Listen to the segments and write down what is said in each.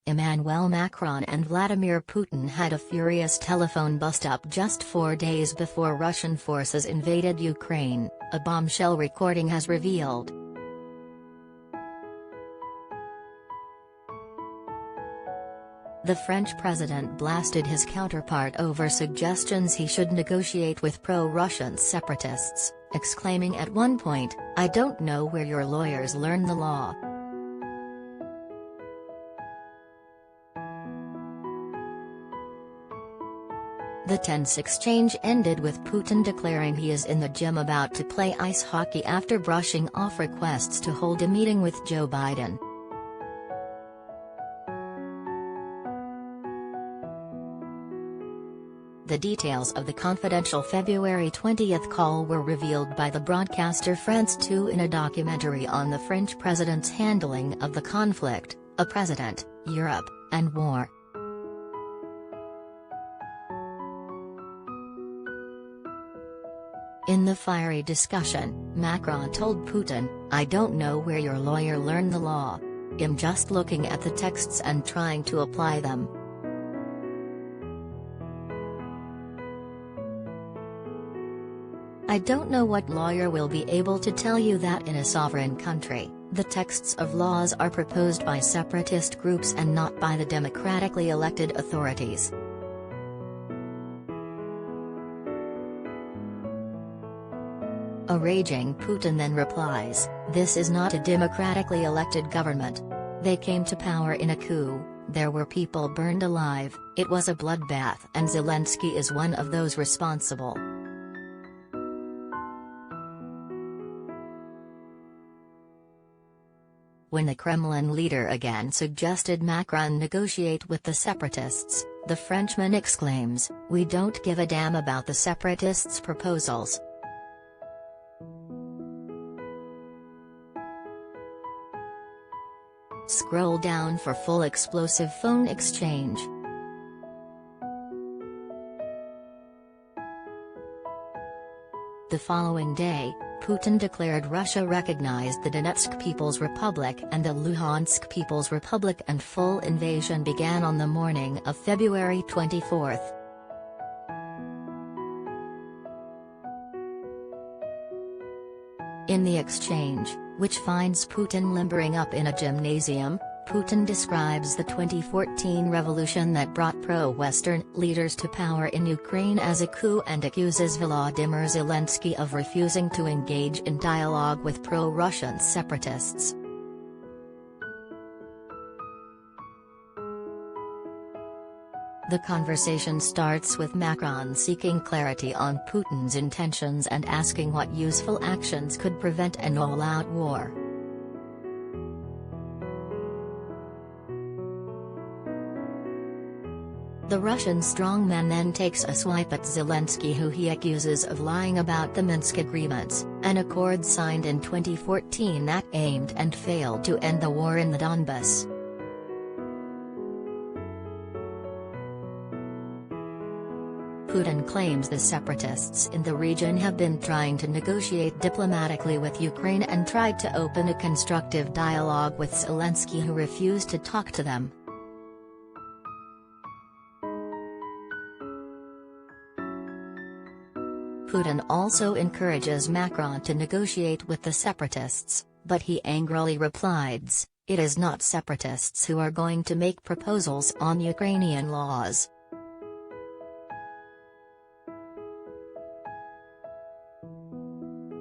Emmanuel Macron and Vladimir Putin had a furious telephone bust-up just 4 days before Russian forces invaded Ukraine, a bombshell recording has revealed. The French president blasted his counterpart over suggestions he should negotiate with pro-Russian separatists, exclaiming at one point, "I don't know where your lawyers learn the law." The tense exchange ended with Putin declaring he is in the gym about to play ice hockey after brushing off requests to hold a meeting with Joe Biden. The details of the confidential February 20th call were revealed by the broadcaster France 2 in a documentary on the French president's handling of the conflict, A President, Europe, and War. In the fiery discussion, Macron told Putin, "I don't know where your lawyer learned the law. I'm just looking at the texts and trying to apply them." "I don't know what lawyer will be able to tell you that in a sovereign country. The texts of laws are proposed by separatist groups and not by the democratically elected authorities." A raging Putin then replies, "This is not a democratically elected government. They came to power in a coup, there were people burned alive, it was a bloodbath, and Zelensky is one of those responsible." When the Kremlin leader again suggested Macron negotiate with the separatists, the Frenchman exclaims, "We don't give a damn about the separatists' proposals." Scroll down for full explosive phone exchange. The following day, Putin declared Russia recognized the Donetsk People's Republic and the Luhansk People's Republic, and full invasion began on the morning of February 24. In the exchange, which finds Putin limbering up in a gymnasium, Putin describes the 2014 revolution that brought pro-Western leaders to power in Ukraine as a coup and accuses Vladimir Zelensky of refusing to engage in dialogue with pro-Russian separatists. The conversation starts with Macron seeking clarity on Putin's intentions and asking what useful actions could prevent an all-out war. The Russian strongman then takes a swipe at Zelensky, who he accuses of lying about the Minsk agreements, an accord signed in 2014 that aimed and failed to end the war in the Donbas. Putin claims the separatists in the region have been trying to negotiate diplomatically with Ukraine and tried to open a constructive dialogue with Zelensky, who refused to talk to them. Putin also encourages Macron to negotiate with the separatists, but he angrily replies, "It is not separatists who are going to make proposals on Ukrainian laws."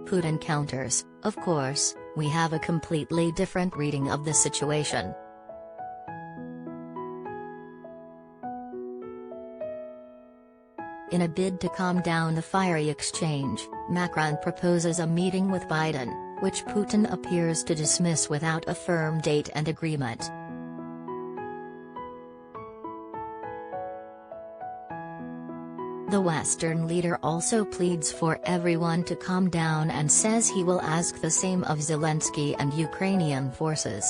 Putin counters, "Of course, we have a completely different reading of the situation." In a bid to calm down the fiery exchange, Macron proposes a meeting with Biden, which Putin appears to dismiss without a firm date and agreement. The Western leader also pleads for everyone to calm down and says he will ask the same of Zelensky and Ukrainian forces.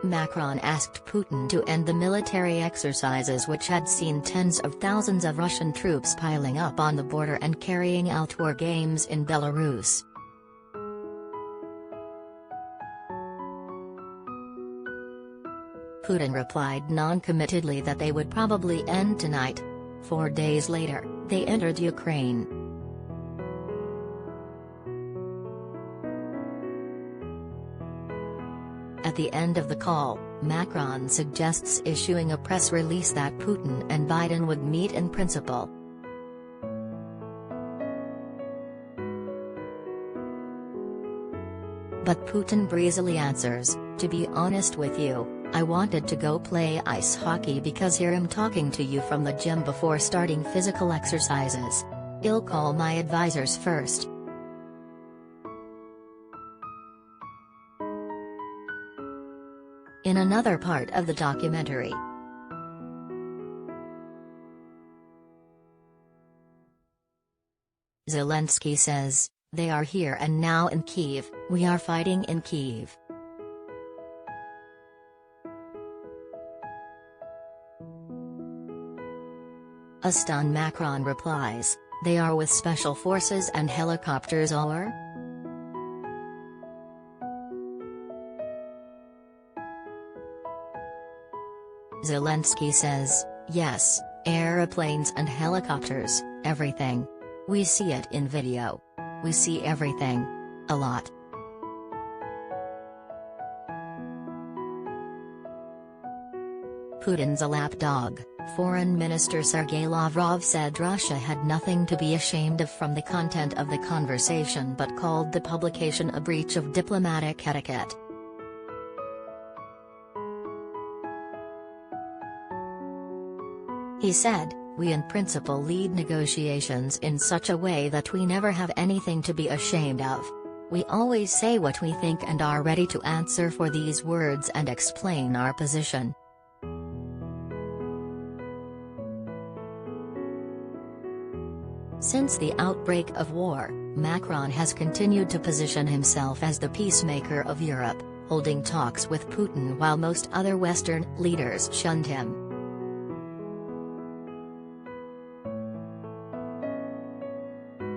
Macron asked Putin to end the military exercises which had seen tens of thousands of Russian troops piling up on the border and carrying out war games in Belarus. Putin replied non-committedly that they would probably end tonight. 4 days later, they entered Ukraine. At the end of the call, Macron suggests issuing a press release that Putin and Biden would meet in principle. But Putin breezily answers, "To be honest with you, I wanted to go play ice hockey because here I'm talking to you from the gym before starting physical exercises. I'll call my advisors first." In another part of the documentary, Zelensky says, "They are here and now in Kyiv, we are fighting in Kyiv." A stunned Macron replies, "They are with special forces and helicopters or?" Zelensky says, "Yes, airplanes and helicopters, everything. We see it in video. We see everything. A lot." Putin's a lapdog, Foreign Minister Sergei Lavrov said Russia had nothing to be ashamed of from the content of the conversation but called the publication a breach of diplomatic etiquette. He said, "We in principle lead negotiations in such a way that we never have anything to be ashamed of. We always say what we think and are ready to answer for these words and explain our position." Since the outbreak of war, Macron has continued to position himself as the peacemaker of Europe, holding talks with Putin while most other Western leaders shunned him.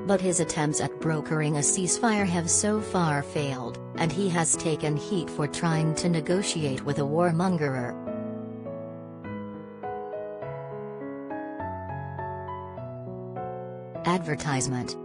But his attempts at brokering a ceasefire have so far failed, and he has taken heat for trying to negotiate with a warmonger. Advertisement.